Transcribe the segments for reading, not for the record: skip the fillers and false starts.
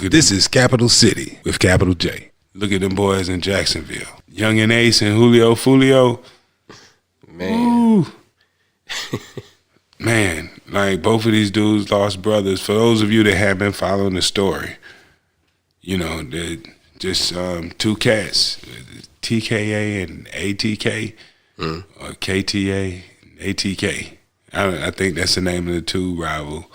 at this is Capital City with Capital J. Look at them boys in Jacksonville. Young and Ace and Julio Fulio. Man. Man, like both of these dudes lost brothers. For those of you that have been following the story, you know, they're just two cats, TKA and ATK, or KTA and ATK. I think that's the name of the two rival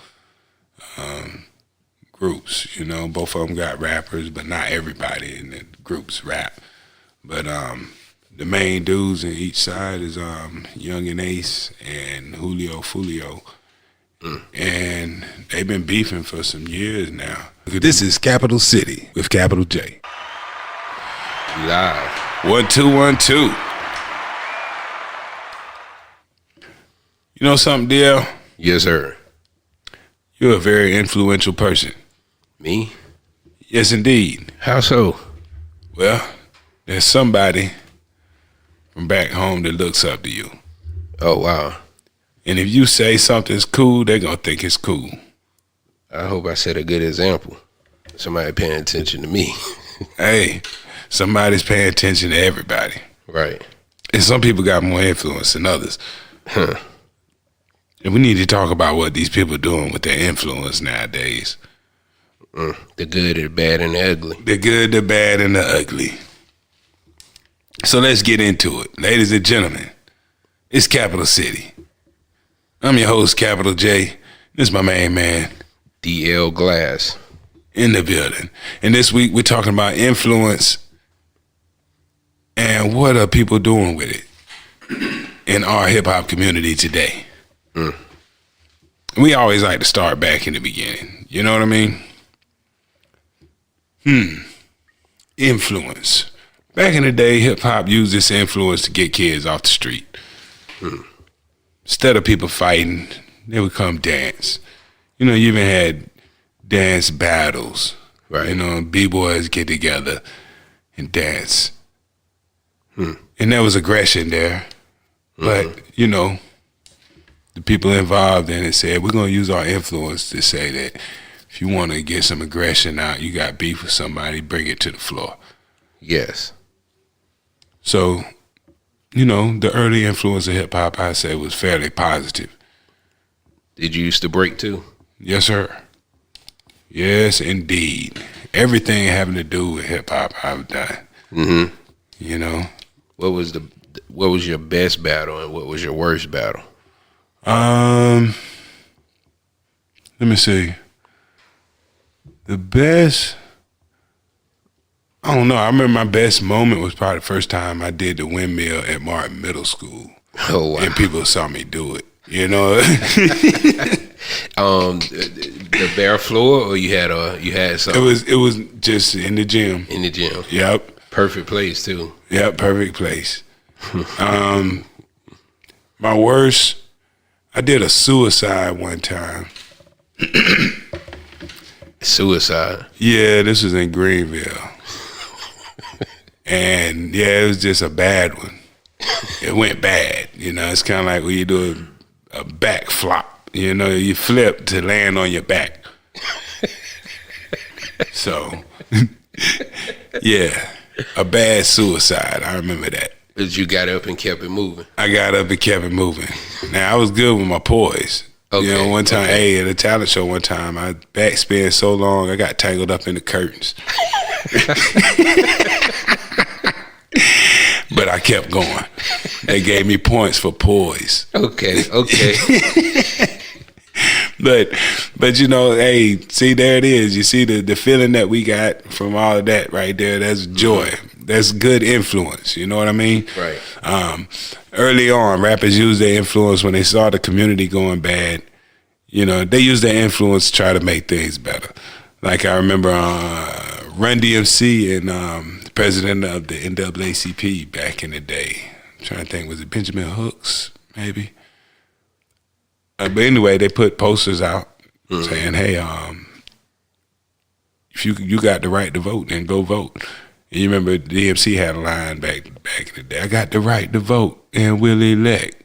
groups. You know, both of them got rappers, but not everybody in the groups rap. But the main dudes in each side is Young and Ace and Julio Fulio. And they've been beefing for some years now. This is Capital City with Capital J. Live. 1 2 1 2. You know something, DL? Yes, sir. You're a very influential person. Me? Yes, indeed. How so? Well, there's somebody from back home that looks up to you. Oh, wow. And if you say something's cool, they're going to think it's cool. I hope I set a good example. Somebody paying attention to me. Hey, somebody's paying attention to everybody. Right. And some people got more influence than others. Huh. And we need to talk about what these people are doing with their influence nowadays. The good, the bad, and the ugly. The good, the bad, and the ugly. So let's get into it. Ladies and gentlemen, it's Capital City. I'm your host, Capital J. This is my main man, DL Glass. in the building. And this week we're talking about influence and what are people doing with it in our hip-hop community today. We always like to start back in the beginning. You know what I mean? Influence. Back in the day, hip-hop used this influence to get kids off the street. Instead of people fighting, they would come dance. You know, you even had dance battles. Right. You know, B-boys get together and dance. And there was aggression there. But, you know, the people involved in it said, we're going to use our influence to say that if you want to get some aggression out, you got beef with somebody, bring it to the floor. Yes. So, you know, the early influence of hip-hop, I say, was fairly positive. Did you used to break too? Yes, sir. Yes, indeed. Everything having to do with hip-hop I've done. You know? What was your best battle and what was your worst battle? Let me see. The best, I don't know. I remember my best moment was probably the first time I did the windmill at Martin Middle School. Oh, wow. And people saw me do it, you know? The bare floor, or you had something? It was just in the gym. In the gym. Yep. Perfect place too. Yep, perfect place. My worst, I did a suicide one time. Suicide. Yeah, this was in Greenville. And yeah, it was just a bad one. It went bad. You know, it's kind of like when you do a back flop. You know, you flip to land on your back. So, yeah, a bad suicide. I remember that. But you got up and kept it moving. I got up and kept it moving. Now, I was good with my poise. Okay, You know, one time, okay. at a talent show one time, I backspin so long, I got tangled up in the curtains. But I kept going. They gave me points for poise. Okay. But you know, hey, see, there it is. You see the feeling that we got from all of that right there. That's joy. That's good influence. You know what I mean? Right. Early on, rappers used their influence when they saw the community going bad. You know, they used their influence to try to make things better. Like I remember Run DMC and the president of the NAACP back in the day. I'm trying to think, was it Benjamin Hooks, maybe? But anyway, they put posters out saying, hey, if you got the right to vote, then go vote. And you remember DMC had a line back in the day, I got the right to vote and will elect.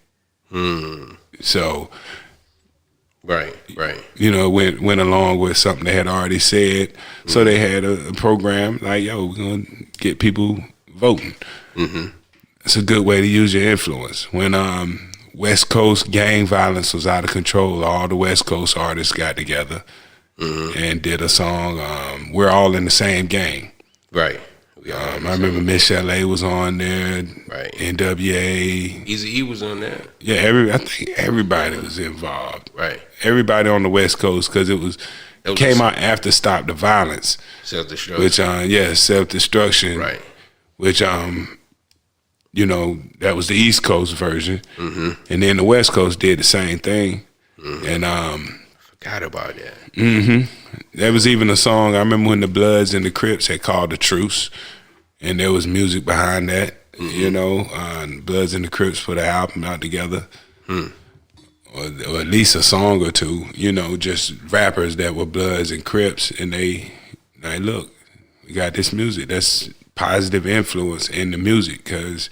So Right. You know, went along with something they had already said. Mm-hmm. So they had a program like, yo, we're gonna get people voting. Mm-hmm. It's a good way to use your influence. When West Coast gang violence was out of control, all the West Coast artists got together and did a song. We're all in the same gang. Right. I remember Miss Chalet was on there. Right. NWA. Eazy-E was on there. Yeah, I think everybody was involved. Right. Everybody on the West Coast, because it came out after Stop the Violence. Self-destruction. Which, self-destruction. Right. Which, you know, that was the East Coast version. Mm-hmm. And then the West Coast did the same thing. Mm-hmm. And forgot about that. Mm-hmm. There was even a song, I remember when the Bloods and the Crips had called a truce, and there was music behind that. Mm-hmm. You know, Bloods and the Crips put an album out together. Or at least a song or two, you know, just rappers that were Bloods and Crips, and they like, look, we got this music. That's positive influence in the music, because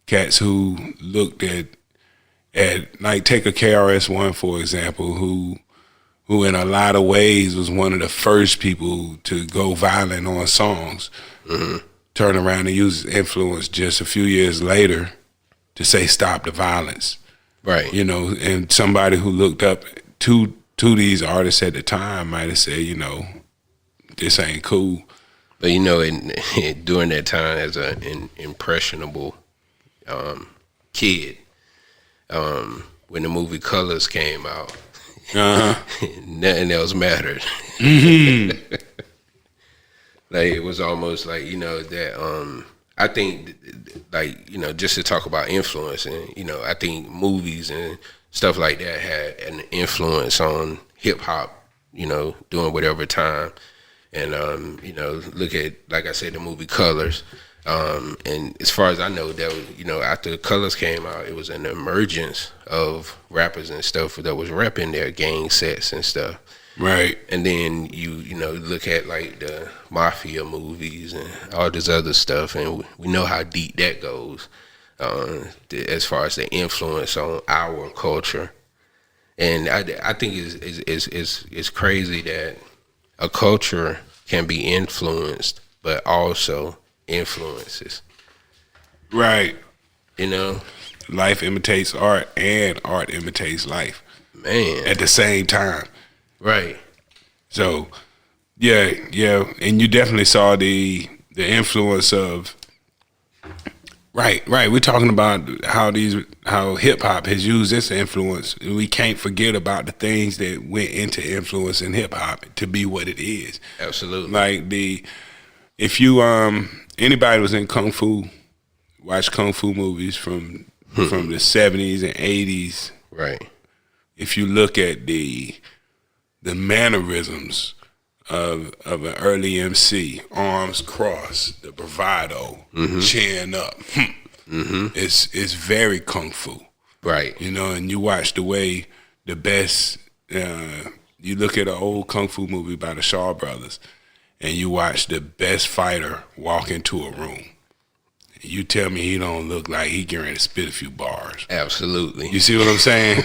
cats who looked at like, take a KRS-One for example, who in a lot of ways was one of the first people to go violent on songs, turn around and use influence just a few years later to say stop the violence. Right. You know, and somebody who looked up to these artists at the time might have said, you know, this ain't cool. But, you know, during that time as an impressionable kid, when the movie Colors came out, nothing else mattered. Mm-hmm. Like, it was almost like, you know, that I think, like, you know, just to talk about influence, and, you know, I think movies and stuff like that had an influence on hip hop, you know, during whatever time. And, you know, look at, like I said, the movie Colors. And as far as I know, that was, you know, after Colors came out, it was an emergence of rappers and stuff that was repping their gang sets and stuff. Right. And then you know, look at like the Mafia movies and all this other stuff, and we know how deep that goes as far as the influence on our culture. And I think it's crazy that a culture can be influenced, but also influences. Right. You know? Life imitates art, and art imitates life. Man. At the same time. Right. So, yeah. And you definitely saw the influence of... Right. We're talking about how hip hop has used this influence. We can't forget about the things that went into influencing hip hop to be what it is. Absolutely. Like if you anybody was in kung fu, watch kung fu movies from the 70s and 80s. Right. If you look at the mannerisms of an early MC, arms crossed, the bravado, chin up. It's very kung fu. Right. You know, and you watch the way the best, you look at an old kung fu movie by the Shaw Brothers, and you watch the best fighter walk into a room. You tell me he don't look like he getting ready to spit a few bars. Absolutely. You see what I'm saying?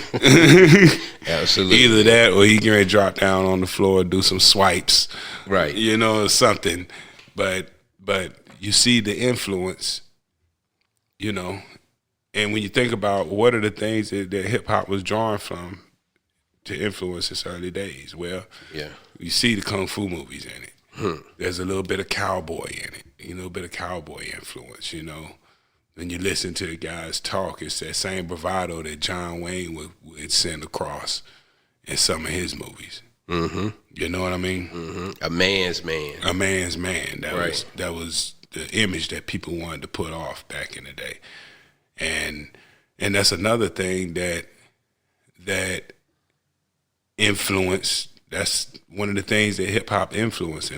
Absolutely. Either that or he getting ready to drop down on the floor and do some swipes. Right. You know, or something. But you see the influence, you know. And when you think about what are the things that hip hop was drawn from to influence its early days, well, yeah, you see the kung fu movies in it. There's a little bit of cowboy in it, a little bit of cowboy influence, you know. When you listen to the guys talk, it's that same bravado that John Wayne would send across in some of his movies. You know what I mean? A man's man. A man's man. That Right. was the image that people wanted to put off back in the day. And that's another thing that influenced. That's one of the things that hip hop influenced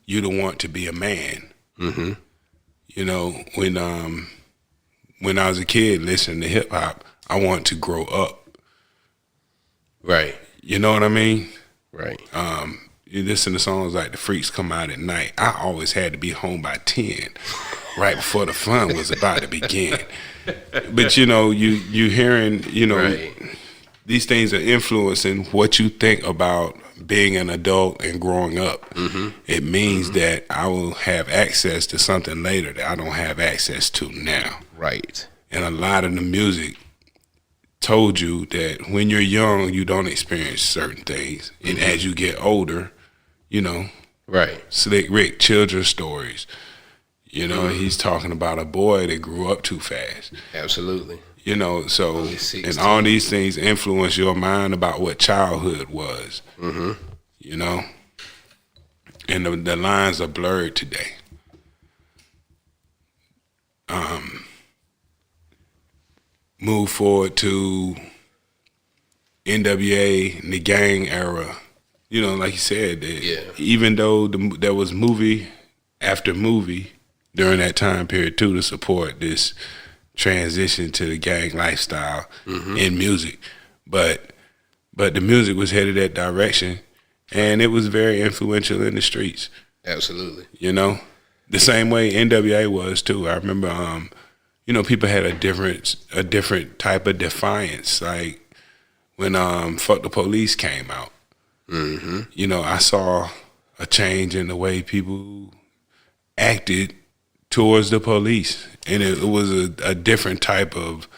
you to want to be a man. You know, when I was a kid listening to hip hop, I wanted to grow up. Right. You know what I mean? Right. You listen to songs like The Freaks Come Out at Night. I always had to be home by 10, right before the fun was about to begin. But you know, you hearing, you know, right. these things are influencing what you think about being an adult and growing up. It means that I will have access to something later that I don't have access to now. Right. And a lot of the music told you that when you're young, you don't experience certain things. And as you get older, you know, Right. Slick Rick, children's stories, you know, he's talking about a boy that grew up too fast. Absolutely. You know, so, Only 16. and all these things influence your mind about what childhood was, you know, and the lines are blurred today. Move forward to NWA and the gang era. You know, like you said, even though there was movie after movie during that time period too to support this transition to the gang lifestyle in music, but the music was headed that direction, and it was very influential in the streets. Absolutely. You know, the same way NWA was too. I remember, you know, people had a different type of defiance. Like when "Fuck the Police" came out, you know, I saw a change in the way people acted towards the police, and it was a different type of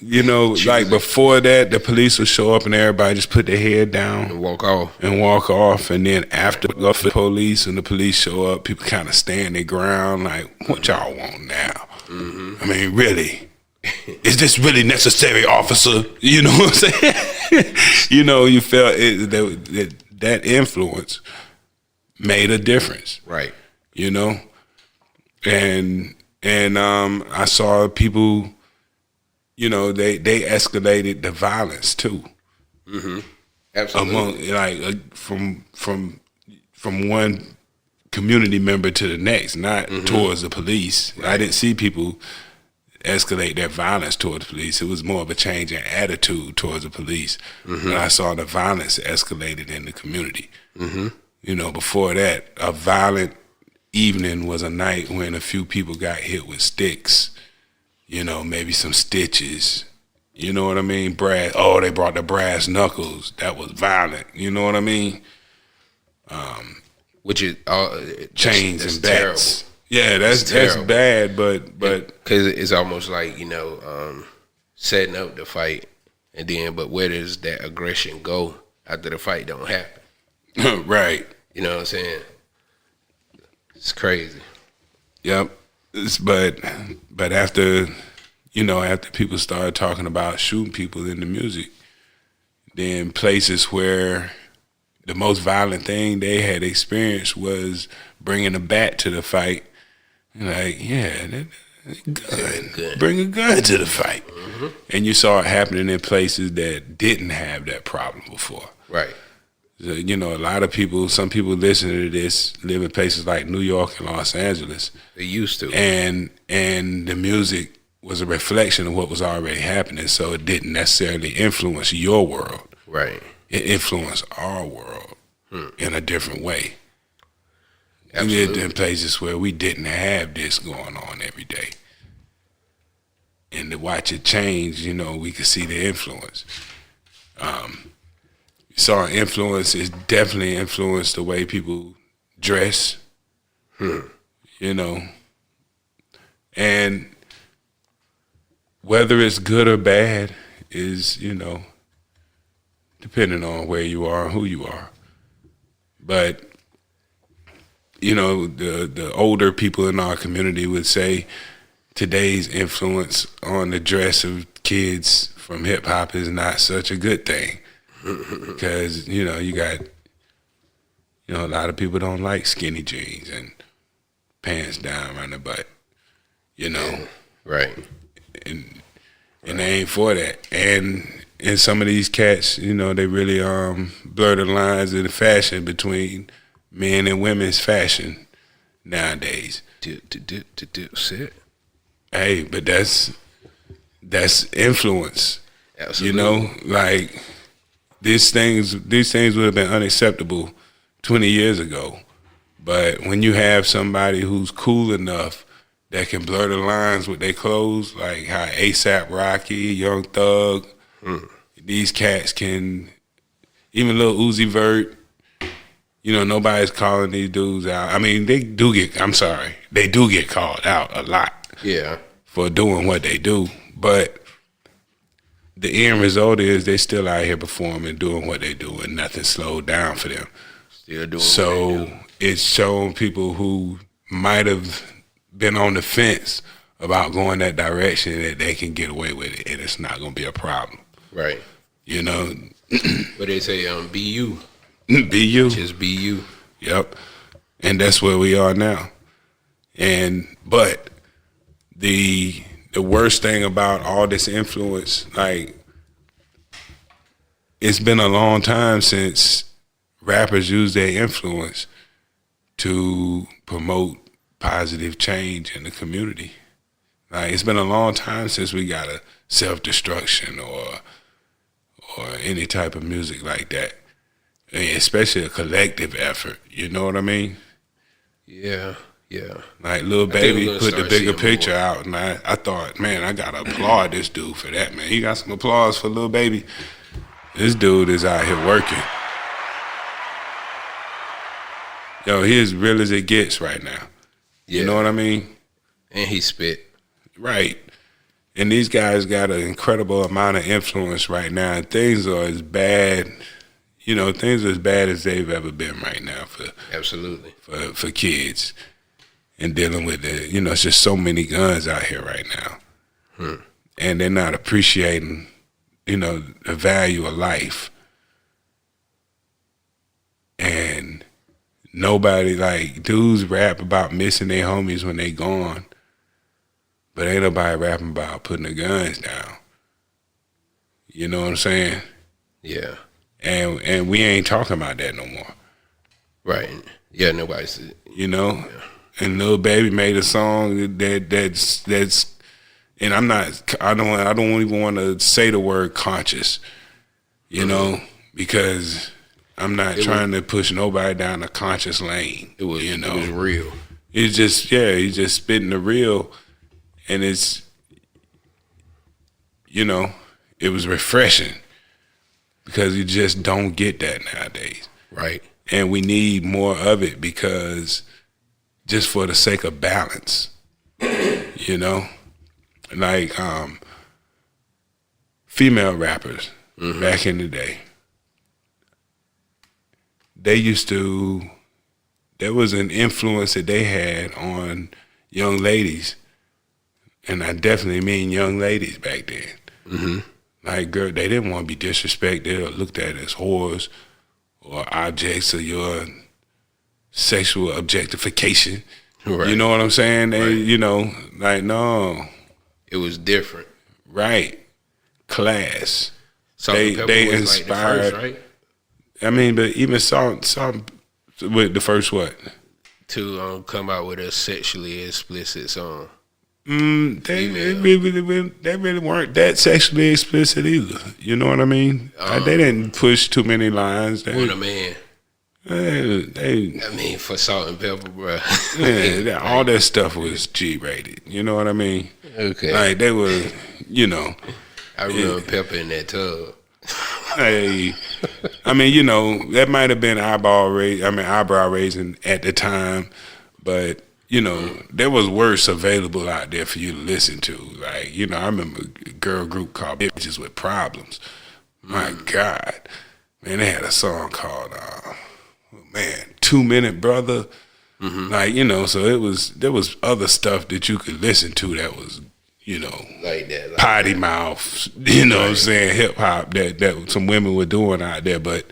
you know, like before that, the police would show up and everybody just put their head down And walk off. and then after the police and the police show up, people kind of stand their ground like, what y'all want now? I mean, really? Is this really necessary, officer? You know what I'm saying? You know, you felt that influence made a difference. Right. You know? And I saw people, you know, they escalated the violence too. Absolutely. Like from one community member to the next, not towards the police. Right. I didn't see people escalate their violence towards the police. It was more of a change in attitude towards the police. But I saw the violence escalated in the community. You know, before that, a violent evening was a night when a few people got hit with sticks, you know, maybe some stitches. You know what I mean? They brought the brass knuckles. That was violent. You know what I mean? Which is chains that's and bats. Terrible. Yeah, that's bad, but because it's almost like, you know, setting up the fight, and then but where does that aggression go after the fight don't happen? Right. You know what I'm saying? It's crazy. Yep. But after, you know, after people started talking about shooting people in the music, then places where the most violent thing they had experienced was bringing a bat to the fight. Like, yeah, gun. Bring a gun to the fight. And you saw it happening in places that didn't have that problem before. Right. So, you know, a lot of people, some people listening to this live in places like New York and Los Angeles. They used to. And the music was a reflection of what was already happening, so it didn't necessarily influence your world. Right. It influenced our world in a different way. Absolutely. We lived in places where we didn't have this going on every day. And to watch it change, you know, we could see the influence. Saw influence, it definitely influenced the way people dress, you know. And whether it's good or bad is, you know, depending on where you are and who you are. But, you know, the older people in our community would say today's influence on the dress of kids from hip hop is not such a good thing. Because, you know, you got, you know, a lot of people don't like skinny jeans and pants down around the butt, you know. Right. And they ain't for that. And some of these cats, you know, they really blur the lines of the fashion between men and women's fashion nowadays. Shit. Hey, but that's influence. Absolutely. You know, like these things would have been unacceptable 20 years ago. But when you have somebody who's cool enough that can blur the lines with their clothes, like how ASAP Rocky, Young Thug, these cats can, even Lil Uzi Vert, you know, nobody's calling these dudes out. I mean, they do get called out a lot. Yeah. For doing what they do. But the end result is they still out here performing, doing what they do, and nothing slowed down for them. Still doing so what they do. It's showing people who might have been on the fence about going that direction that they can get away with it, and it's not going to be a problem. Right. You know? But they say BU. BU. Just BU. Yep. And that's where we are now. But the worst thing about all this influence, like, it's been a long time since rappers used their influence to promote positive change in the community. Like, it's been a long time since we got a self-destruction or any type of music like that. And especially a collective effort, you know what I mean? Yeah. Like Lil Baby put the bigger picture out, and I thought, man, I gotta applaud this dude for that, man. He got some applause for Lil Baby. This dude is out here working. Yo, he as real as it gets right now. Yeah. You know what I mean? And he spit. Right. And these guys got an incredible amount of influence right now. And things are as bad, you know, things are as bad as they've ever been right now for absolutely for kids. And dealing with it, you know, it's just so many guns out here right now. And they're not appreciating, you know, the value of life. And nobody, like, dudes rap about missing their homies when they gone, but ain't nobody rapping about putting the guns down. You know what I'm saying? Yeah. And we ain't talking about that no more. Right. Yeah, nobody's, you know? Yeah. And Lil Baby made a song that's and I don't even want to say the word conscious, you know, because I'm not trying to push nobody down a conscious lane. It was, you know, it was real. It's just, he's just spitting the real, and it's, you know, it was refreshing because you just don't get that nowadays. Right. And we need more of it because just for the sake of balance, you know, like female rappers back in the day, there was an influence that they had on young ladies, and I definitely mean young ladies back then. Like, girl, they didn't want to be disrespected or looked at as whores or objects of your sexual objectification. Right. You know what I'm saying? They, you know, like, no. It was different. Right. Class. They inspired. Like the first, right? I mean, but even Salt with the first what? To come out with a sexually explicit song. They really weren't that sexually explicit either. You know what I mean? They didn't push too many lines. What a man. I mean, for Salt and Pepper, bro. Yeah, all that stuff was G-rated. You know what I mean? Okay. Like, they were, you know. I remember Pepper in that tub. Hey, I mean, you know, that might have been eyebrow raising at the time, but, you know, there was worse available out there for you to listen to. Like, you know, I remember a girl group called Bitches with Problems. My God. Man, they had a song called 2 Minute Brother. Like, you know, so there was other stuff that you could listen to that was, you know, like that, potty mouth, you know what I'm saying, hip hop that some women were doing out there, but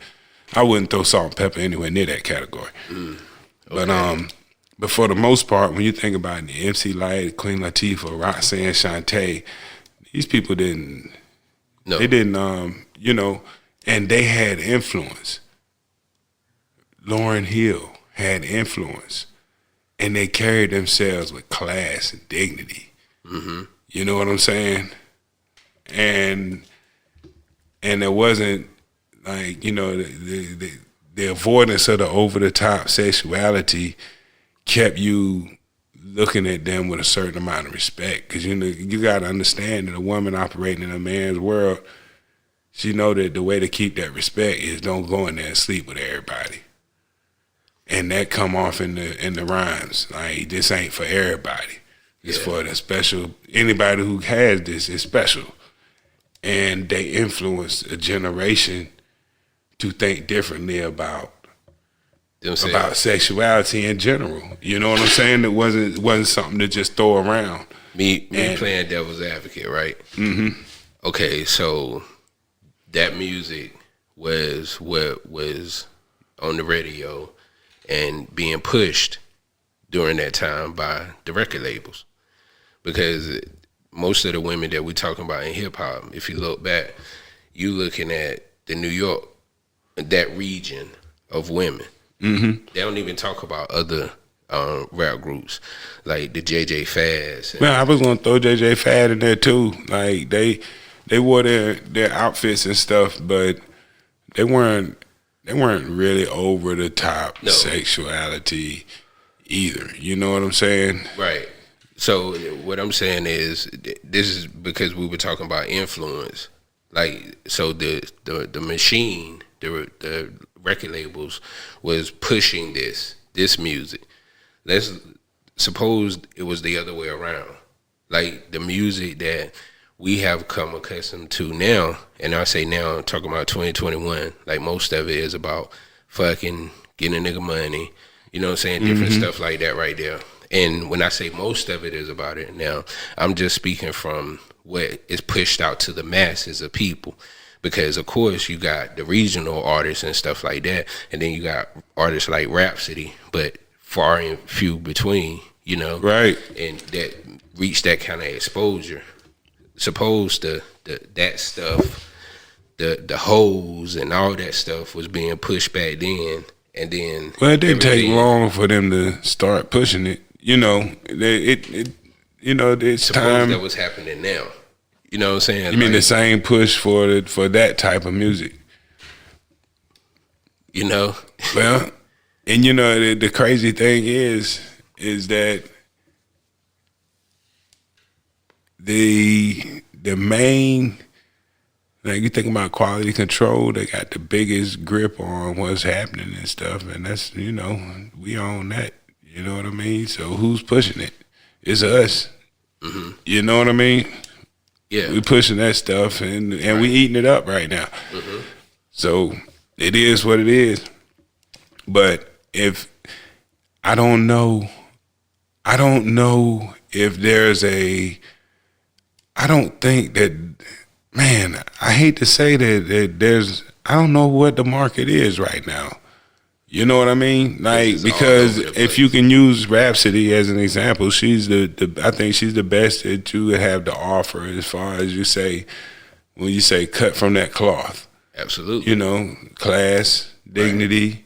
I wouldn't throw Salt and Pepper anywhere near that category. Okay. But for the most part, when you think about the MC Lyte, Queen Latifah, Roxanne Shante, these people didn't, you know, and they had influence. Lauryn Hill had influence, and they carried themselves with class and dignity. You know what I'm saying? And it wasn't like, you know, the avoidance of the over-the-top sexuality kept you looking at them with a certain amount of respect. Because you got to understand that a woman operating in a man's world, she know that the way to keep that respect is don't go in there and sleep with everybody. And that come off in the rhymes. Like, this ain't for everybody. It's for the special. Anybody who has this is special. And they influence a generation to think differently about sexuality in general. You know what I'm saying? It wasn't something to just throw around. Me playing devil's advocate, right? Mm-hmm. Okay, so that music was what was on the radio and being pushed during that time by the record labels. Because most of the women that we're talking about in hip-hop, if you look back, you looking at the New York, that region of women. Mm-hmm. They don't even talk about other rap groups like the JJ Fadds. Man, I was gonna throw JJ Fad in there too. Like they wore their outfits and stuff, but they weren't really over the top sexuality either. You know what I'm saying? Right. So what I'm saying is, this is because we were talking about influence. Like, so the machine, the record labels was pushing this music. Let's suppose it was the other way around. Like, the music that we have come accustomed to now, and I say now, I'm talking about 2021, like most of it is about fucking getting a nigga money, you know what I'm saying? Different stuff like that right there. And when I say most of it is about it now, I'm just speaking from what is pushed out to the masses of people. Because, of course, you got the regional artists and stuff like that, and then you got artists like Rhapsody, but far and few between, you know? Right. And that reach that kind of exposure. Suppose that stuff, the hoes and all that stuff was being pushed back then, and then... Well, it didn't take long for them to start pushing it. You know, it's time. That was happening now. You know what I'm saying? You mean the same push for that type of music? You know? Well, and you know, the crazy thing is that the main, like, you think about quality control, they got the biggest grip on what's happening and stuff, and that's, you know, we own that. You know what I mean? So who's pushing it? It's us. Mm-hmm. You know what I mean? Yeah. We pushing that stuff, and we eating it up right now. Mm-hmm. So it is what it is. But I don't know if there's I don't think that, man, I hate to say that I don't know what the market is right now. You know what I mean? Like, because if you can use Rhapsody as an example, she's I think she's the best that you would have to offer as far as when you say cut from that cloth. Absolutely. You know, class, dignity,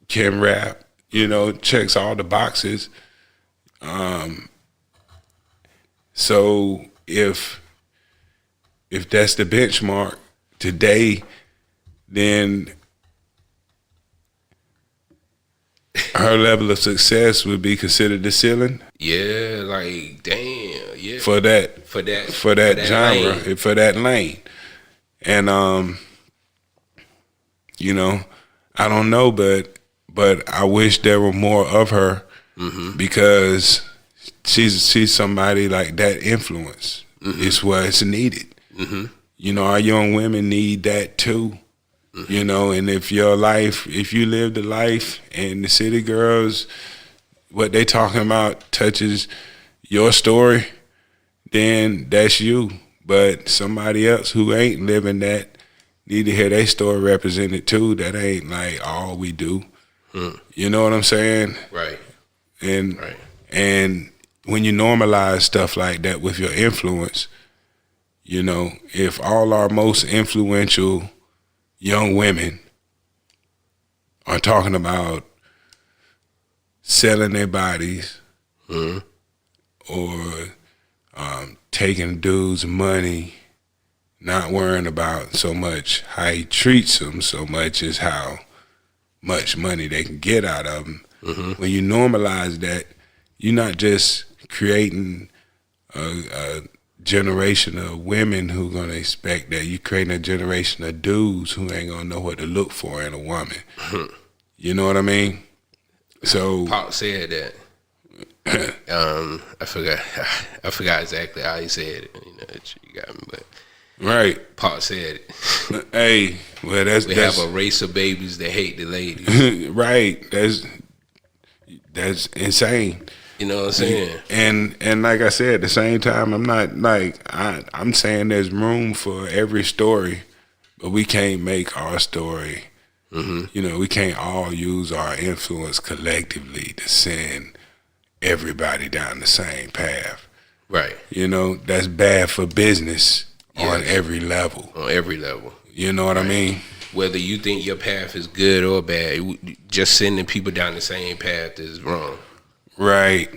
can rap, you know, checks all the boxes. So if that's the benchmark today, then her level of success would be considered the ceiling. Yeah, like, damn, yeah. For that genre, lane. for that lane. And you know, I don't know, but I wish there were more of her, because she's somebody like that influence. It's what's needed. You know, our young women need that too. You know, and if you live the life and the city girls, what they talking about touches your story, then that's you. But somebody else who ain't living that need to hear their story represented too. That ain't like all we do. You know what I'm saying? Right. And when you normalize stuff like that with your influence, you know, if all our most influential young women are talking about selling their bodies or taking dudes' money, not worrying about so much how he treats them so much as how much money they can get out of him. When you normalize that, you're not just creating a generation of women who gonna expect that. You creating a generation of dudes who ain't gonna know what to look for in a woman. You know what I mean? So Pop said that. I forgot exactly how he said it. You know, you got me, but right. Pop said it. Hey, well, we have a race of babies that hate the ladies. Right. That's insane. You know what I'm saying? And like I said, at the same time, I'm not like I'm saying there's room for every story, but we can't make our story. You know, we can't all use our influence collectively to send everybody down the same path. Right. You know, that's bad for business on every level. On every level. You know what I mean? Whether you think your path is good or bad, just sending people down the same path is wrong. Right.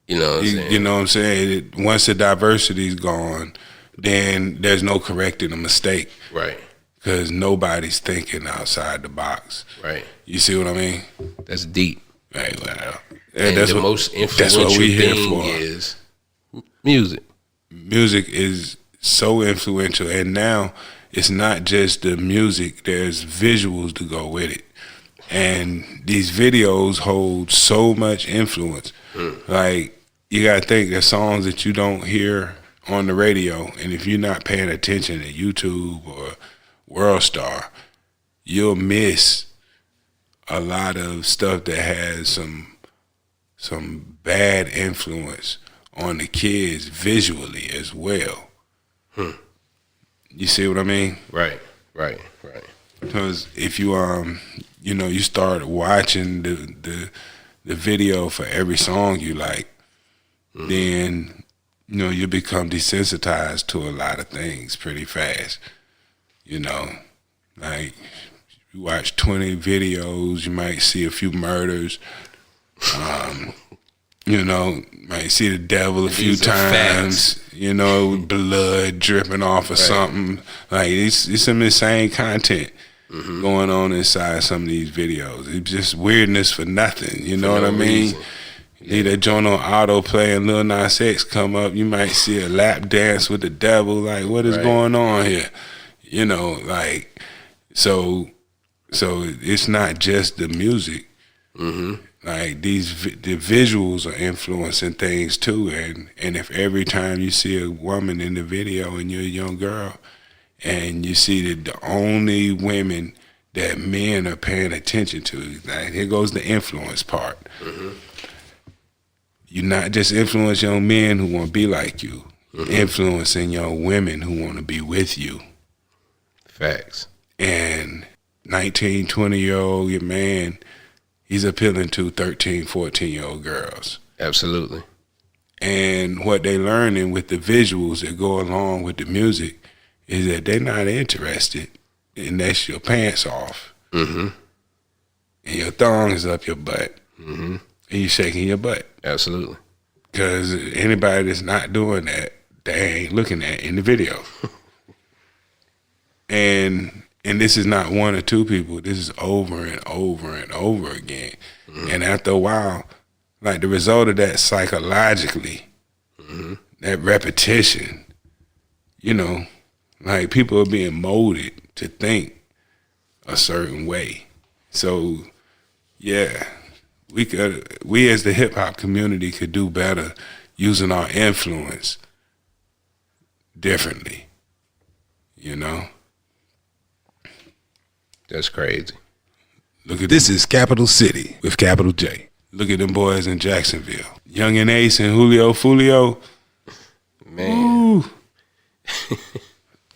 You know what I'm saying? You know what I'm saying? Once the diversity's gone, then there's no correcting a mistake. Right. Because nobody's thinking outside the box. Right. You see what I mean? That's deep. Right. Well, and that's the most influential thing is music. Music is so influential, and now it's not just the music. There's visuals to go with it, and these videos hold so much influence. Like, you gotta think there's songs that you don't hear on the radio, and if you're not paying attention to YouTube or WorldStar, you'll miss a lot of stuff that has some bad influence on the kids visually as well. You see what I mean? Right. Because if you you know, you start watching the video for every song you like, then you know you become desensitized to a lot of things pretty fast. You know, like you watch 20 videos, you might see a few murders. You know, might see the devil a few times. You know, blood dripping off or something. Like it's some insane content going on inside some of these videos. It's just weirdness for nothing. You know what I mean? Leave that joint on autoplay and Lil Nas X come up. You might see a lap dance with the devil. Like, what is going on here? You know, like so it's not just the music. Like the visuals are influencing things too, and if every time you see a woman in the video and you're a young girl, and you see that the only women that men are paying attention to, like, here goes the influence part. You're not just influencing young men who want to be like you, you're influencing young women who want to be with you. Facts. And 19, 20-year-old your man, he's appealing to 13, 14-year-old girls. Absolutely. And what they learning with the visuals that go along with the music is that they're not interested unless your pants off and your thong is up your butt and you're shaking your butt. Absolutely. Because anybody that's not doing that, they ain't looking at in the video. And this is not one or two people. This is over and over and over again. And after a while, like the result of that psychologically, that repetition, you know, like people are being molded to think a certain way. So, yeah, we as the hip hop community could do better using our influence differently, you know? That's crazy. Look at this is Capital City with Capital J. Look at them boys in Jacksonville. Young and Ace and Julio Fulio. Man.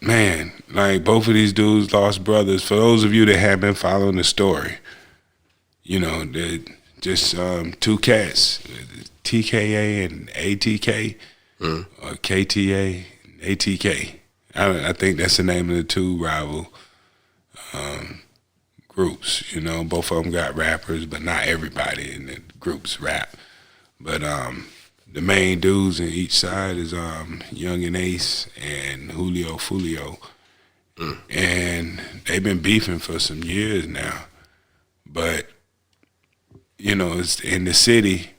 Man, like both of these dudes lost brothers. For those of you that have been following the story, you know, they're just two cats, TKA and ATK, or KTA and ATK. I think that's the name of the two rival groups. You know, both of them got rappers, but not everybody in the groups rap. But the main dudes in each side is Young and Ace and Julio Fulio. And they've been beefing for some years now. But, you know, it's in the city,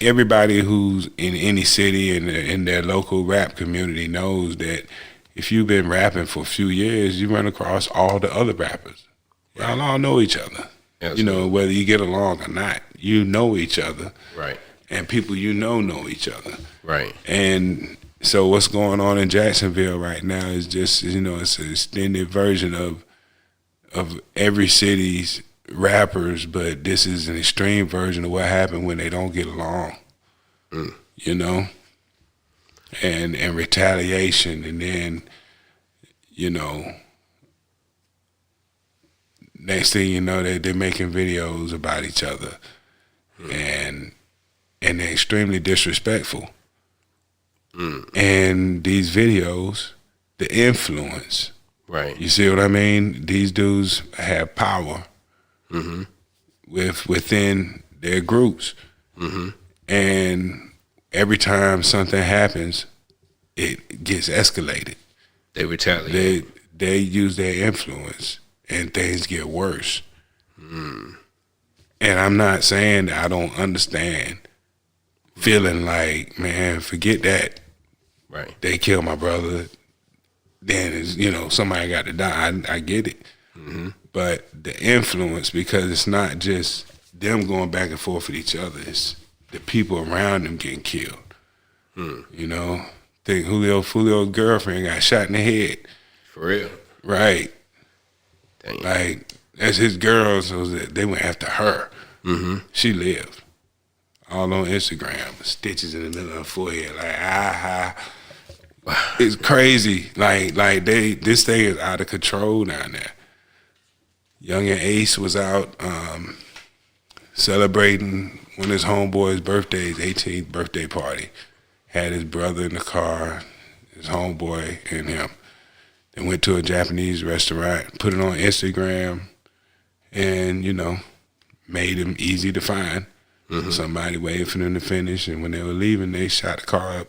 everybody who's in any city and in their local rap community knows that if you've been rapping for a few years, you run across all the other rappers. Y'all all know each other. Absolutely. You know, whether you get along or not, you know each other. Right. And people you know each other. Right. And so what's going on in Jacksonville right now is just, you know, it's an extended version of every city's rappers, but this is an extreme version of what happened when they don't get along. You know? And retaliation, and then, you know, next thing you know, they're making videos about each other. And they're extremely disrespectful. And these videos, the influence. Right. You see what I mean? These dudes have power within their groups. And every time something happens, it gets escalated. They retaliate. They use their influence, and things get worse. And I'm not saying that I don't understand feeling like, man, forget that. Right. They killed my brother. Then, you know, somebody got to die. I get it. But the influence, because it's not just them going back and forth with each other, it's the people around them getting killed. You know, think Julio's girlfriend got shot in the head. For real? Right. Dang. Like, that's his girl, so that they went after her. She lived. All on Instagram, stitches in the middle of her forehead, like, It's crazy. Like this thing is out of control down there. Young and Ace was out celebrating one of his homeboys' birthdays, 18th birthday party. Had his brother in the car, his homeboy and him. They went to a Japanese restaurant, put it on Instagram, and, you know, made him easy to find. Somebody waited for them to finish, and when they were leaving, they shot the car up,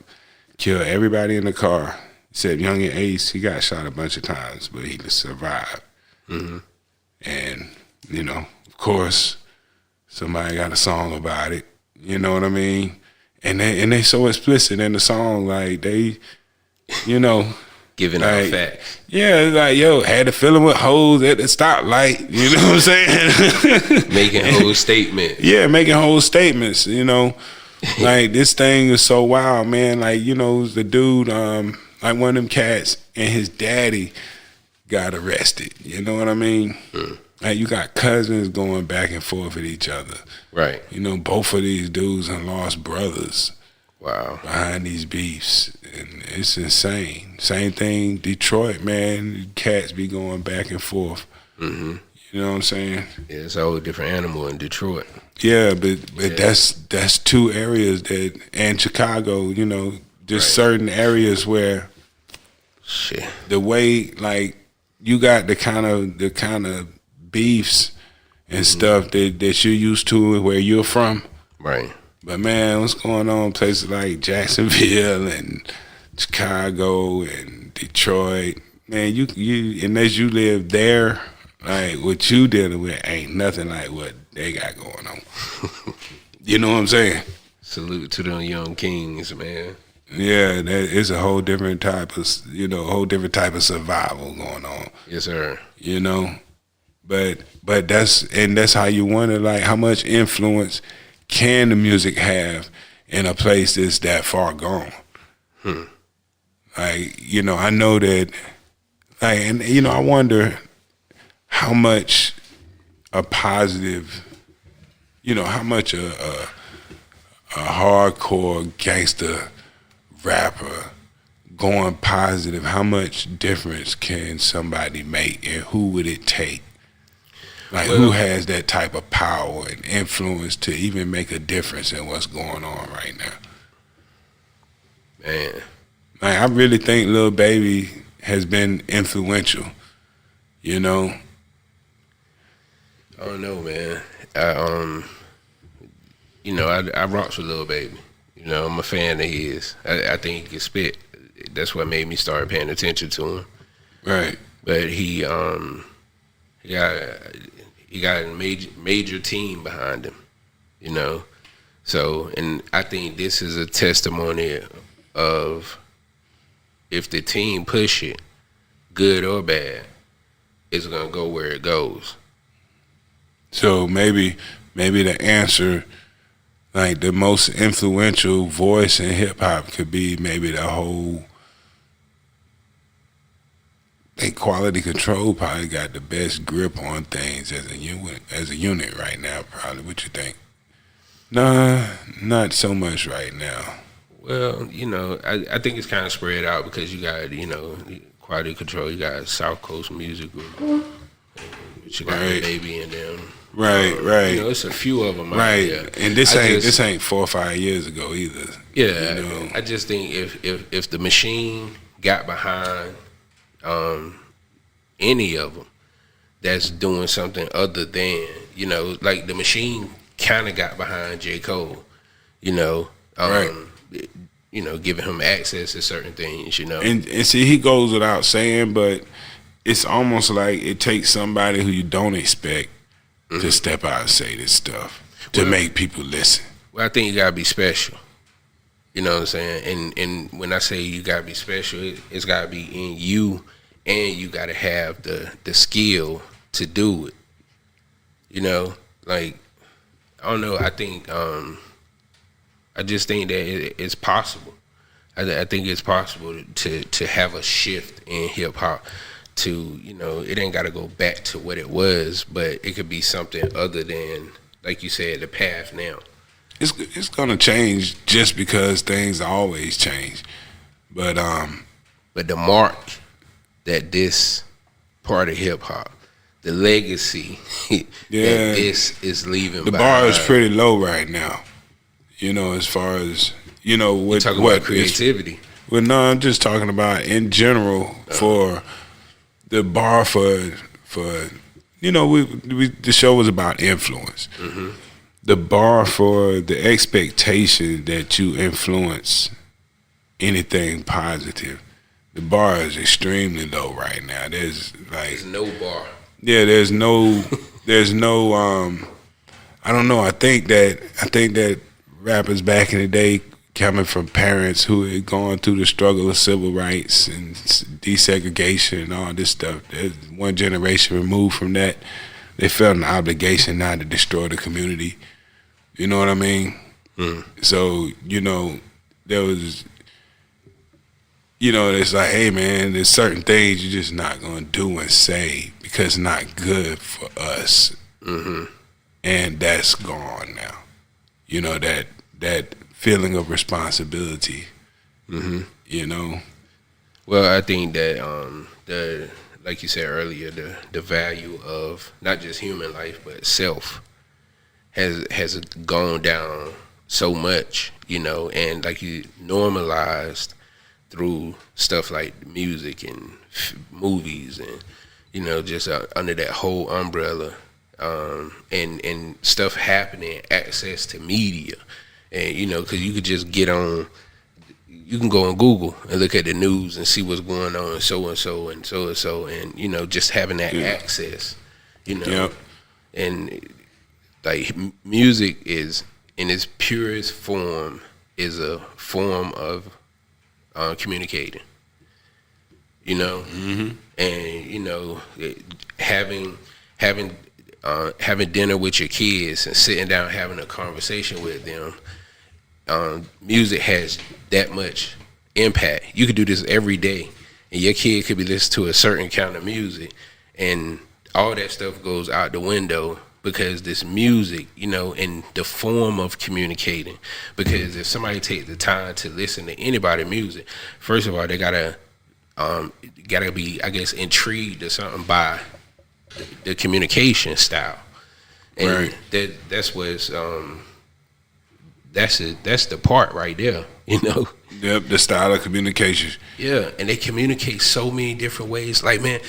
killed everybody in the car, except Young and Ace. He got shot a bunch of times, but he just survived. And, you know, of course, somebody got a song about it. You know what I mean? And they so explicit in the song, like they, you know, giving like, out facts. Yeah, like, yo, had to fill him with hoes at the stoplight. You know what I'm saying? Making whole statements. Yeah, making whole statements. You know, like this thing is so wild, man. Like, you know, the dude, like one of them cats, and his daddy got arrested. You know what I mean? Like, you got cousins going back and forth with each other. Right. You know, both of these dudes have lost brothers. Wow. Behind these beefs. And it's insane. Same thing, Detroit, man. Cats be going back and forth. You know what I'm saying? Yeah, it's a whole different animal in Detroit. Yeah, but that's two areas that, and Chicago, you know, just certain areas where the way, like, you got the kind of beefs and stuff that you're used to where you're from. Right. But man, what's going on in places like Jacksonville and Chicago and Detroit? Man, you unless you live there, like what you dealing with ain't nothing like what they got going on. You know what I'm saying? Salute to them young kings, man. Yeah, it's a whole different type of, you know, whole different type of survival going on. Yes, sir. You know, but that's how you wonder, like, how much influence can the music have in a place that's that far gone? Like, you know, I know that, like, and you know, I wonder how much a positive, you know, how much a hardcore gangster rapper going positive, how much difference can somebody make, and who would it take? Like, who has that type of power and influence to even make a difference in what's going on right now? Man. Like, I really think Lil Baby has been influential, you know? I don't know, man. You know, I rocks with Lil Baby. You know, I'm a fan of his. I think he can spit. That's what made me start paying attention to him. Right. But he got a major team behind him, you know. So, and I think this is a testimony of if the team push it, good or bad, it's gonna go where it goes. So maybe the answer, like the most influential voice in hip hop, could be maybe the whole. I think Quality Control probably got the best grip on things as a unit right now. Probably, what you think? Nah, not so much right now. Well, I think it's kind of spread out because you got, Quality Control, you got South Coast Music Group, but you got Baby and them. Right. It's a few of them out there. And this ain't 4 or 5 years ago either. Yeah, I just think if the machine got behind any of them that's doing something other than, like the machine kind of got behind J. Cole, giving him access to certain things, And see, he goes without saying, but it's almost like it takes somebody who you don't expect to step out and say this stuff to make people listen. Well, I think you gotta be special. You know what I'm saying? And when I say you gotta be special, it's gotta be in you, and you gotta have the skill to do it. Like, I don't know. I think I just think that it's possible. I think it's possible to have a shift in hip hop. To it ain't got to go back to what it was, but it could be something other than, like you said, the path now. It's gonna change just because things always change, but the mark that this part of hip hop, the legacy that this is leaving. The bar is pretty low right now. As far as what talking about creativity. Well, no, I'm just talking about in general for. The bar for the show was about influence. Mm-hmm. The bar for the expectation that you influence anything positive, the bar is extremely low right now. There's no bar. Yeah, there's no I don't know. I think that rappers back in the day, coming from parents who had gone through the struggle of civil rights and desegregation and all this stuff, there's one generation removed from that, they felt an obligation not to destroy the community. You know what I mean? So, there was, it's like, hey man, there's certain things you're just not going to do and say because it's not good for us. Mm-hmm. And that's gone now. That feeling of responsibility. Mm-hmm. Well, I think that like you said earlier, the value of not just human life but self has gone down so much, and like you normalized through stuff like music and movies and just under that whole umbrella, and stuff happening, access to media. And, because you could just you can go on Google and look at the news and see what's going on, and so-and-so, and so-and-so, and, just having that access, Yep. And, like, music is, in its purest form, is a form of communicating, Mm-hmm. And, having dinner with your kids and sitting down having a conversation with them. Music has that much impact. You could do this every day, and your kid could be listening to a certain kind of music, and all that stuff goes out the window because this music, in the form of communicating. Because if somebody takes the time to listen to anybody's music, first of all, they gotta be, I guess, intrigued or something by the communication style, and right. That's what's that's the part right there, Yep, the style of communication. Yeah, and they communicate so many different ways. Like, man,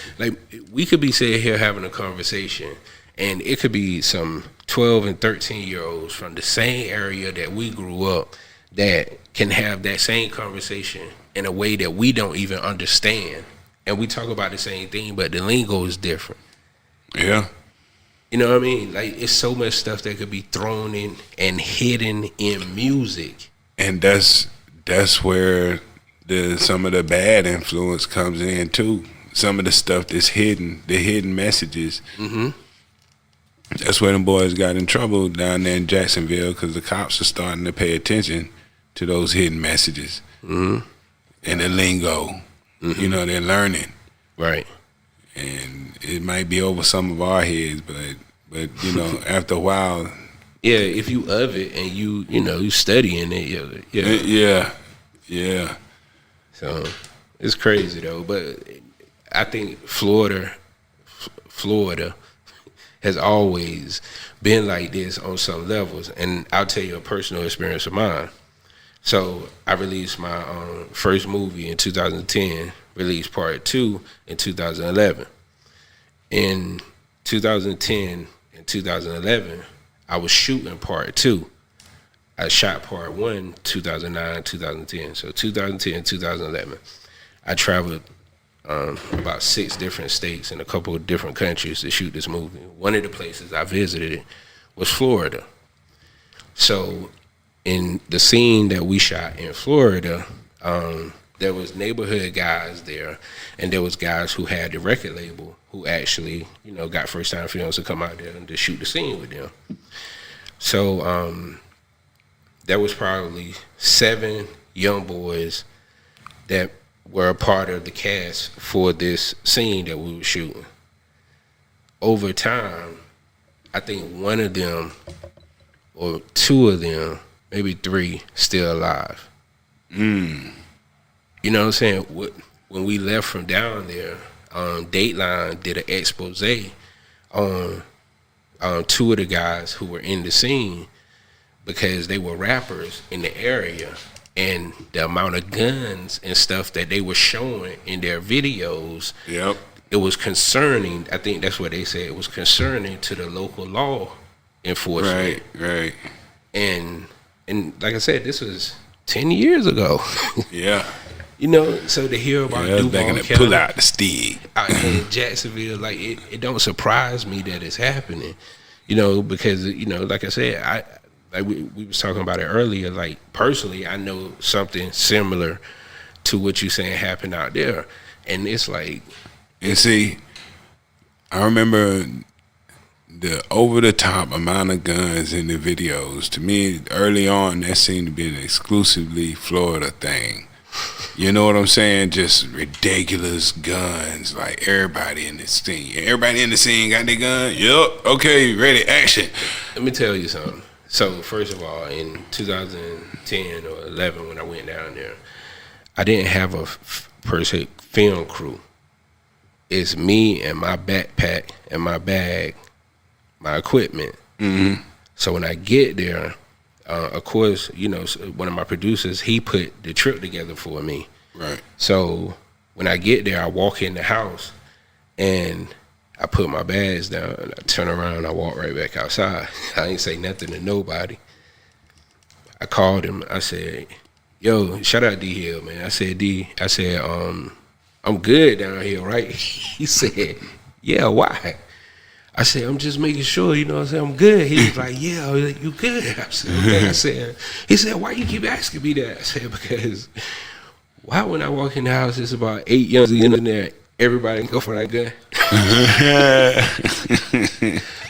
we could be sitting here having a conversation, and it could be some 12 and 13-year-olds from the same area that we grew up that can have that same conversation in a way that we don't even understand. And we talk about the same thing, but the lingo is different. Yeah. You know what I mean? Like, it's so much stuff that could be thrown in and hidden in music. And that's where some of the bad influence comes in too. Some of the stuff that's hidden, the hidden messages. Mm-hmm. That's where them boys got in trouble down there in Jacksonville, because the cops are starting to pay attention to those hidden messages. Mm-hmm. And the lingo. Mm-hmm. You know, they're learning. Right. And it might be over some of our heads, but you know, after a while. Yeah, if you of it and you studying it, yeah. So it's crazy though, but I think Florida has always been like this on some levels, and I'll tell you a personal experience of mine. So I released my first movie in 2010, released part 2 in 2011. In 2010 and 2011, I was shooting part 2. I shot part 1 2009, 2010. So 2010, 2011. I traveled about 6 different states and a couple of different countries to shoot this movie. One of the places I visited was Florida. So in the scene that we shot in Florida, there was neighborhood guys there, and there was guys who had the record label who actually, got first-time films to come out there and to shoot the scene with them. So there was probably 7 young boys that were a part of the cast for this scene that we were shooting. Over time, I think one of them or 2 of them, maybe 3, still alive. You know what I'm saying? When we left from down there, Dateline did an expose on 2 of the guys who were in the scene, because they were rappers in the area, and the amount of guns and stuff that they were showing in their videos, it was concerning. I think that's what they said. It was concerning to the local law enforcement. Right. And like I said, this was 10 years ago. Yeah. So to hear about Duval County, pull out the steam out in Jacksonville, like it don't surprise me that it's happening. Because like I said, we was talking about it earlier. Like, personally, I know something similar to what you're saying happened out there, and it's like. And see, I remember the over-the-top amount of guns in the videos. To me, early on, that seemed to be an exclusively Florida thing. You know what I'm saying? Just ridiculous guns. Like, everybody in the scene. Everybody in the scene got their gun? Yup. Okay, ready, action. Let me tell you something. So, first of all, in 2010 or 11, when I went down there, I didn't have a, per se, film crew. It's me and my backpack and my bag, my equipment. Mm-hmm. So when I get there, of course, one of my producers, he put the trip together for me. Right. So when I get there, I walk in the house and I put my bags down and I turn around and I walk right back outside. I ain't say nothing to nobody. I called him. I said, yo, shout out D Hill, man. I said, D, I'm good down here, right? He said, yeah, why? I said, I'm just making sure, I said, I'm good. He was like, yeah, you good? I said, okay. He said, why you keep asking me that? I said, because why when I walk in the house, it's about 8 youngsters in there, everybody go for that gun.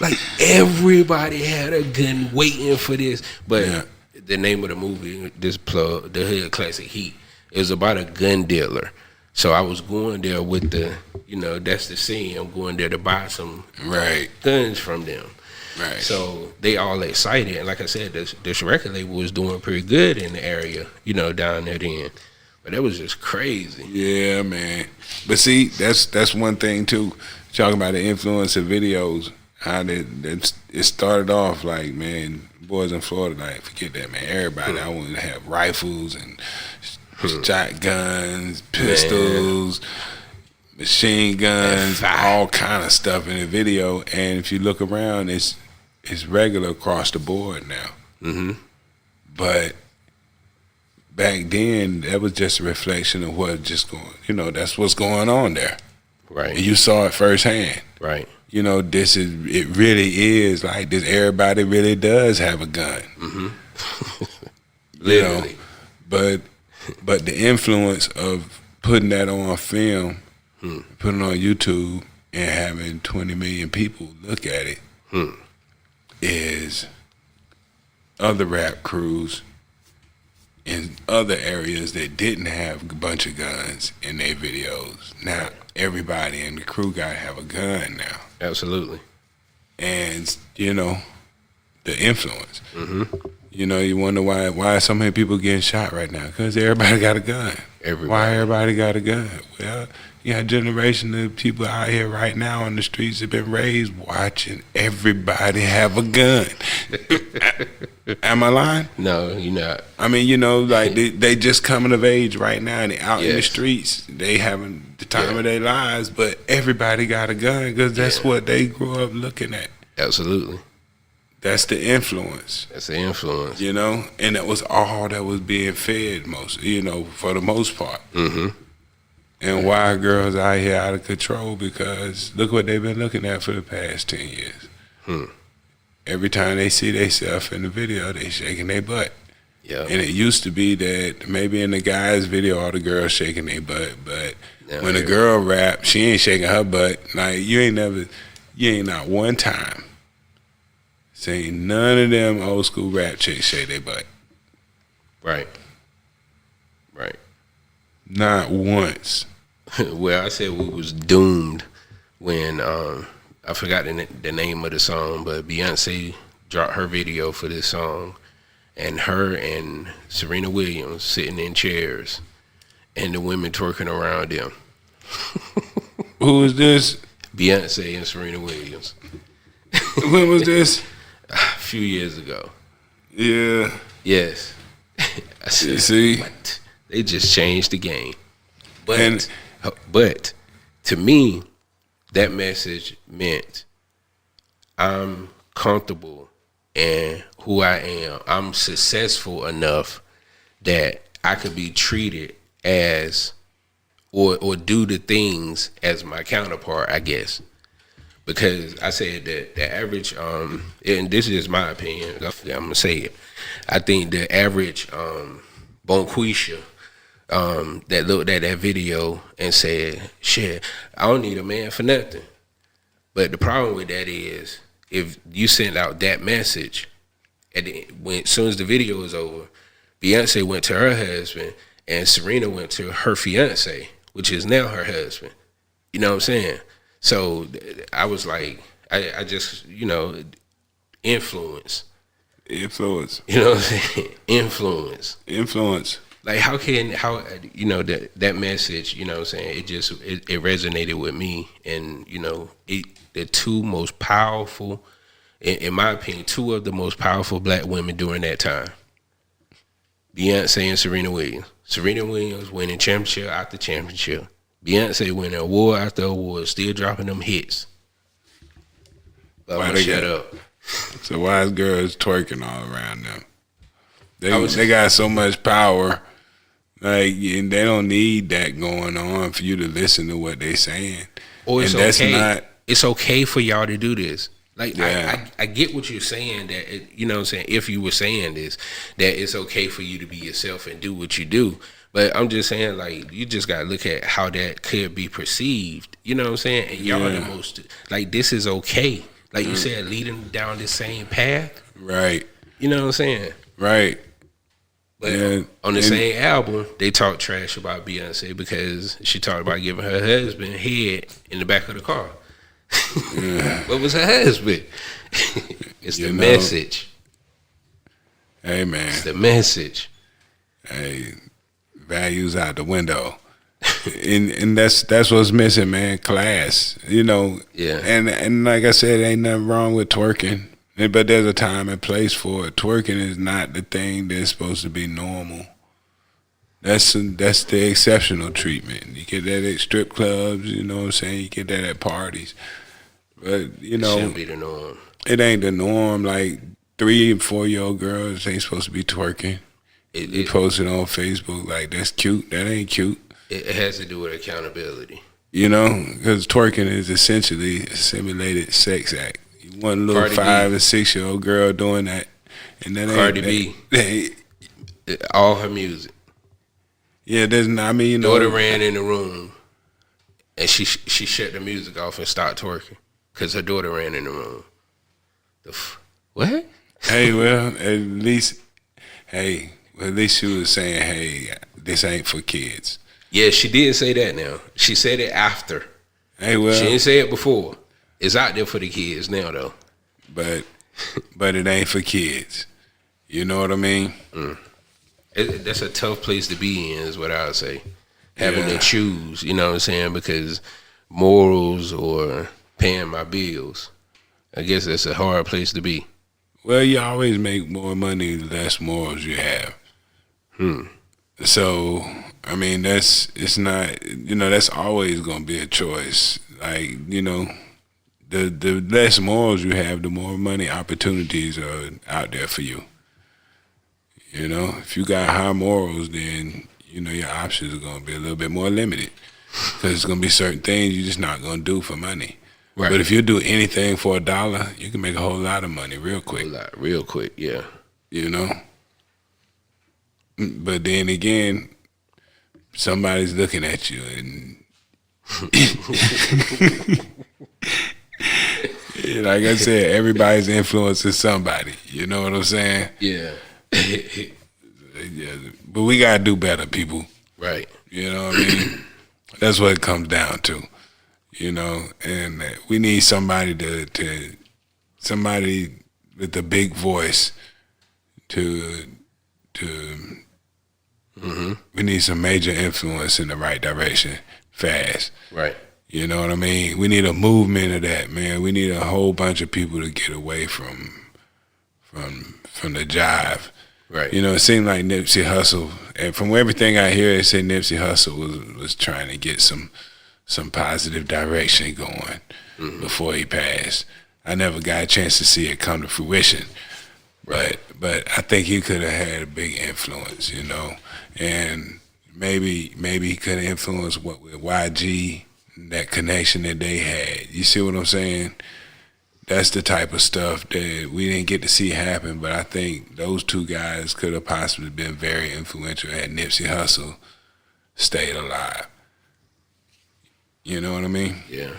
Like, everybody had a gun waiting for this. But the name of the movie, this plug, The Hood Classic Heat, it was about a gun dealer. So I was going there with that's the scene. I'm going there to buy some guns from them. Right. So they all excited. And like I said, this record label was doing pretty good in the area, down there then. But that was just crazy. Yeah, man. But see, that's one thing too. Talking about the influence of videos, how it started off like, man, boys in Florida, like, forget that, man. Everybody, I want to have rifles and shotguns, pistols, machine guns, all kind of stuff in the video. And if you look around, it's regular across the board now. Mm-hmm. But back then, that was just a reflection of what just going. That's what's going on there. Right. And you saw it firsthand. Right. you know, it really is like this. Everybody really does have a gun. Mm-hmm. Literally. You know, but the influence of putting that on film, putting it on YouTube, and having 20 million people look at it is other rap crews in other areas that didn't have a bunch of guns in their videos. Now everybody in the crew got to have a gun now. Absolutely. And, you know, the influence. Mm-hmm. You know, you wonder why so many people getting shot right now. Because everybody got a gun. Why everybody got a gun? Well, you got a generation of people out here right now on the streets have been raised watching everybody have a gun. Am I lying? No, you're not. I mean, you know, like they just coming of age right now and they out in the streets. They having the time of their lives, but everybody got a gun because that's what they grew up looking at. Absolutely. That's the influence. That's the influence. You know, and that was all that was being fed for the most part. Mm-hmm. And why girls out here out of control? Because look what they've been looking at for the past 10 years. Every time they see themselves in the video, they shaking their butt. Yeah. And it used to be that maybe in the guy's video, all the girls shaking their butt, but when a girl rap, she ain't shaking her butt. Like you ain't not one time seen none of them old school rap chicks shake their butt. Right. Not once. Well, I said we was doomed when I forgot the name of the song, but Beyonce dropped her video for this song, and her and Serena Williams sitting in chairs, and the women twerking around them. Who is this? Beyonce and Serena Williams. When was this? A few years ago. Yeah. Yes. I said, see? What? They just changed the game. But to me, that message meant I'm comfortable in who I am. I'm successful enough that I could be treated as or do the things as my counterpart, I guess. Because I said that the average, and this is my opinion, I'm gonna say it. I think the average Bonquisha that looked at that video and said, "Shit, I don't need a man for nothing." But the problem with that is, if you send out that message, as soon as the video was over, Beyonce went to her husband and Serena went to her fiance, which is now her husband. You know what I'm saying? So I was like, I just, influence. Influence. You know what I'm saying? Influence. Like how that message, you know what I'm saying, it resonated with me. And, the two most powerful, in my opinion, two of the most powerful black women during that time, Beyonce and Serena Williams. Serena Williams winning championship after championship. Beyonce winning award after award, still dropping them hits. But I'm gonna shut up. So why is girls twerking all around them? They got so much power, like, and they don't need that going on for you to listen to what they saying. Or it's and that's okay. It's okay for y'all to do this. Like, I get what you're saying, that you know what I'm saying, if you were saying this, that it's okay for you to be yourself and do what you do. But I'm just saying, like, you just gotta look at how that could be perceived. You know what I'm saying? And y'all are the most, like, this is okay. Like you said, leading down the same path. Right. You know what I'm saying? Right. But on the same album, they talked trash about Beyonce because she talked about giving her husband head in the back of the car. What was her husband? It's the message. Hey, man. It's the message. Hey, values out the window. and that's what's missing, man. Class. Yeah. And like I said, ain't nothing wrong with twerking. But there's a time and place for it. Twerking is not the thing that's supposed to be normal. That's the exceptional treatment. You get that at strip clubs, you know what I'm saying? You get that at parties. But, it shouldn't be the norm. It ain't the norm. Like 3 and 4-year-old girls ain't supposed to be twerking. You post it on Facebook like, that's cute. That ain't cute. It has to do with accountability. You know, because twerking is essentially a simulated sex act. You want a little 5 or 6 year old girl doing that, and that Cardi B, all her music. Yeah, there's not. I mean, you know, Daughter ran in the room, and she shut the music off and started twerking because her daughter ran in the room. What? Hey, well, at least she was saying, hey, this ain't for kids. Yeah, she did say that now. She said it after. Hey, well. She didn't say it before. It's out there for the kids now, though. But it ain't for kids. You know what I mean? That's a tough place to be in, is what I would say. Having to choose, you know what I'm saying? Because morals or paying my bills, I guess that's a hard place to be. Well, you always make more money the less morals you have. So, I mean, it's not, you know, that's always going to be a choice. Like, you know, the less morals you have, the more money opportunities are out there for you. You know, if you got high morals, then, you know, your options are going to be a little bit more limited. Because there's going to be certain things you're just not going to do for money. Right. But if you do anything for $1, you can make a whole lot of money real quick. Real quick, yeah. You know? But then again, somebody's looking at you and like I said, everybody's influencing somebody. You know what I'm saying? Yeah. Yeah. But we gotta do better, people. Right. You know what I mean? That's what it comes down to. You know, and we need somebody somebody with a big voice to we need some major influence in the right direction fast. Right. You know what I mean? We need a movement of that, man. We need a whole bunch of people to get away from the jive. Right. You know, it seemed like Nipsey Hussle, and from everything I hear, it said Nipsey Hussle was trying to get some positive direction going before he passed. I never got a chance to see it come to fruition. Right. But I think he could have had a big influence, you know. And maybe he could have influenced what with YG, that connection that they had. You see what I'm saying? That's the type of stuff that we didn't get to see happen, but I think those two guys could have possibly been very influential had Nipsey Hussle stayed alive. You know what I mean? Yeah.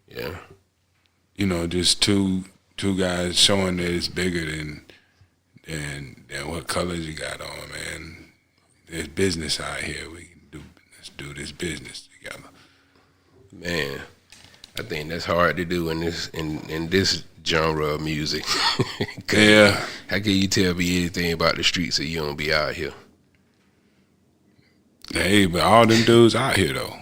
Yeah. You know, just two guys showing that it's bigger than what colors you got on, man. There's business out here. Let's do this business together. Man, I think that's hard to do in this genre of music. Yeah. How can you tell me anything about the streets if you don't be out here? Hey, but all them dudes out here though.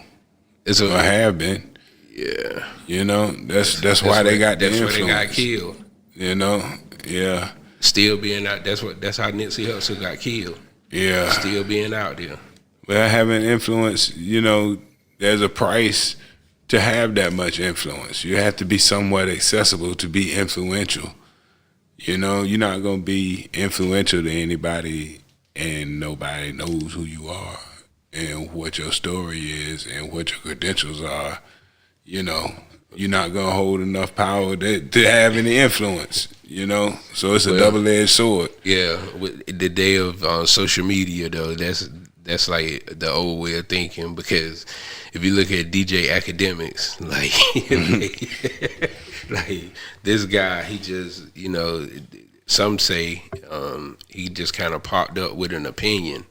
I have been. Yeah. You know, that's why they got the influence. That's why they got killed. You know? Yeah. Still being out, that's how Nipsey Hussle got killed. Yeah. Still being out there. Well, having influence, you know, there's a price to have that much influence. You have to be somewhat accessible to be influential. You know, you're not going to be influential to anybody and nobody knows who you are and what your story is and what your credentials are. You know, you're not going to hold enough power to have any influence, you know? So it's a double-edged sword. Yeah, with the day of social media, though, that's like the old way of thinking, because if you look at DJ Academics, like, like this guy, he just, you know, some say he just kind of popped up with an opinion.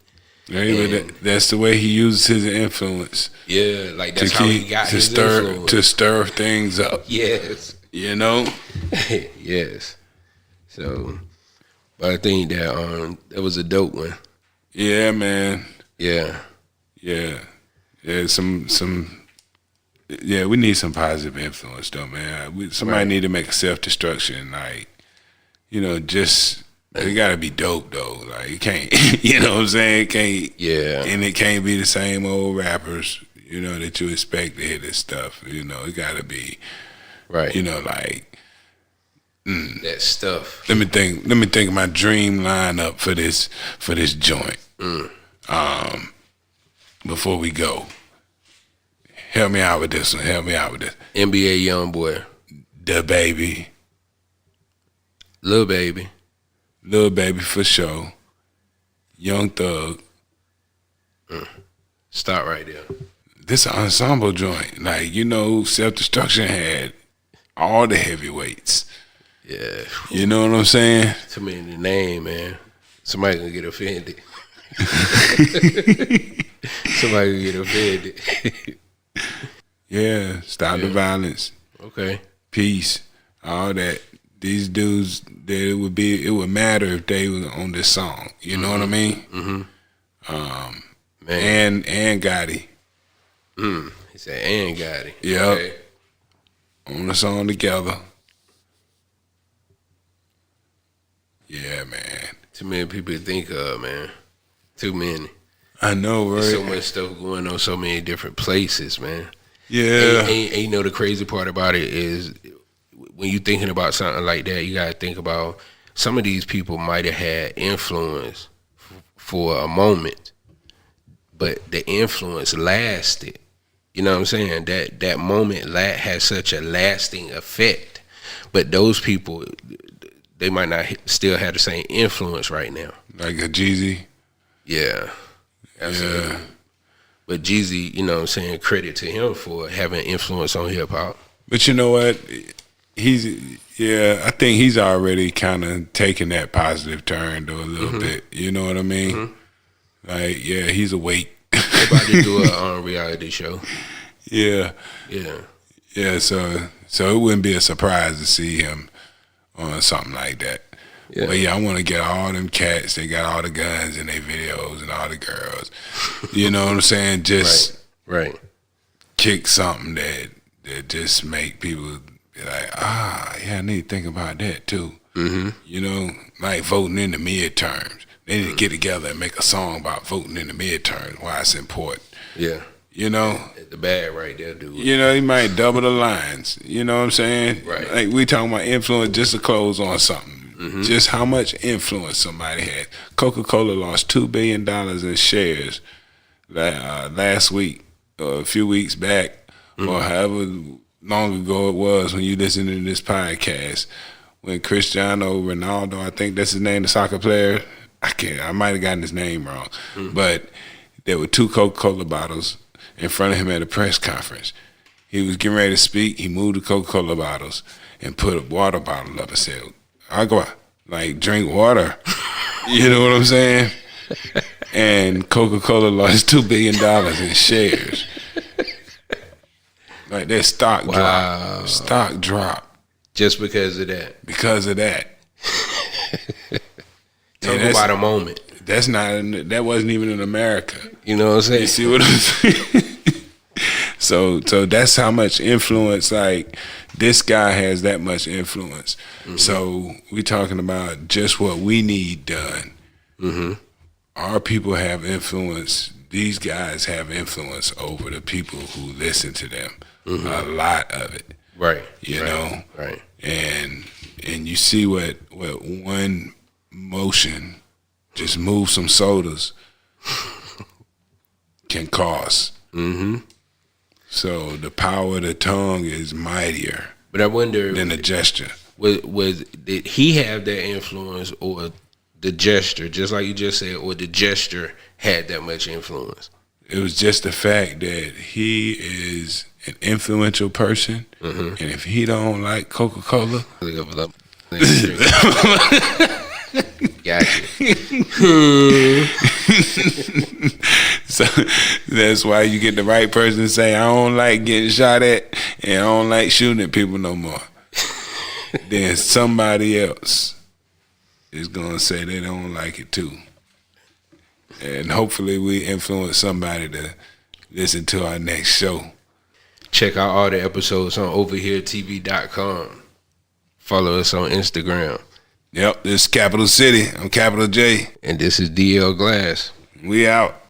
Yeah, that's the way he uses his influence. Yeah, like that's how he got his influence. To stir things up. Yes. You know? Yes. So, but I think that was a dope one. Yeah, man. Yeah. Yeah. Yeah, yeah, we need some positive influence though, man. Somebody need to make a self-destruction, like, you know, just... It gotta be dope though. Like it can't, you know what I'm saying? It can't, yeah. And it can't be the same old rappers, you know, that you expect to hear this stuff. You know, it gotta be, right? You know, like that stuff. Let me think of my dream lineup for this joint. Before we go, Help me out with this one. Help me out with this. NBA YoungBoy. The Baby. Lil Baby. Lil Baby for sure. Young Thug. Stop right there. This an ensemble joint. Like, you know, Self-Destruction had all the heavyweights. Yeah. You know what I'm saying? Too many to name, man. Somebody gonna get offended. Somebody gonna get offended. Yeah. Stop the violence. Okay. Peace. All that. These dudes, it would matter if they were on this song. You know what I mean? Man. And Gotti. He said, and Gotti. Yep. Okay. On the song together. Yeah, man. Too many people to think of, man. Too many. I know, right? There's so much stuff going on so many different places, man. Yeah. And you know the crazy part about it is when you're thinking about something like that, you got to think about some of these people might have had influence for a moment, but the influence lasted. You know what I'm saying? That moment has such a lasting effect, but those people, they might not still have the same influence right now. Like a Jeezy. Yeah, absolutely. Yeah. But Jeezy, you know what I'm saying, credit to him for having influence on hip hop. But you know what? I think he's already kind of taken that positive turn though a little bit. You know what I mean? Like, yeah, he's awake. They're about to do a reality show. Yeah. Yeah. Yeah, so it wouldn't be a surprise to see him on something like that. Yeah. But yeah, I want to get all them cats. They got all the guns in their videos and all the girls. You know what I'm saying? Just right. Kick something that just make people be like, yeah, I need to think about that too. You know, like voting in the midterms. They need to get together and make a song about voting in the midterms, why it's important. Yeah. You know? The bad right there, dude. You know, he might double the lines. You know what I'm saying? Right. Like we talking about influence just to close on something. Just how much influence somebody had. Coca-Cola lost $2 billion in shares last week, or a few weeks back, or however long ago it was when you listen to this podcast. When Cristiano Ronaldo, I think that's his name, the soccer player, I might have gotten his name wrong, but there were 2 Coca-Cola bottles in front of him at a press conference. He was getting ready to speak. He moved the Coca-Cola bottles and put a water bottle up and said, "Agua," like drink water. You know what I'm saying? And Coca-Cola lost $2 billion in shares. Like their stock dropped. Stock dropped. Just because of that. Because of that. Talk about a moment. That wasn't even in America. You know what I'm saying? You see what I'm saying? So that's how much influence, like, this guy has that much influence. So we talking about just what we need done. Our people have influence. These guys have influence over the people who listen to them. A lot of it. Right. You know? Right. And you see what one motion, just move some sodas, can cost. So the power of the tongue is mightier. But I wonder than a gesture. Did he have that influence, or the gesture, just like you just said, or the gesture had that much influence? It was just the fact that he is an influential person, and if he don't like Coca-Cola, gotcha. So that's why you get the right person to say, I don't like getting shot at and I don't like shooting at people no more. Then somebody else is going to say they don't like it too. And hopefully we influence somebody to listen to our next show. Check out all the episodes on overheretv.com. Follow us on Instagram. Yep, this is Capital City. I'm Capital J. And this is DL Glass. We out.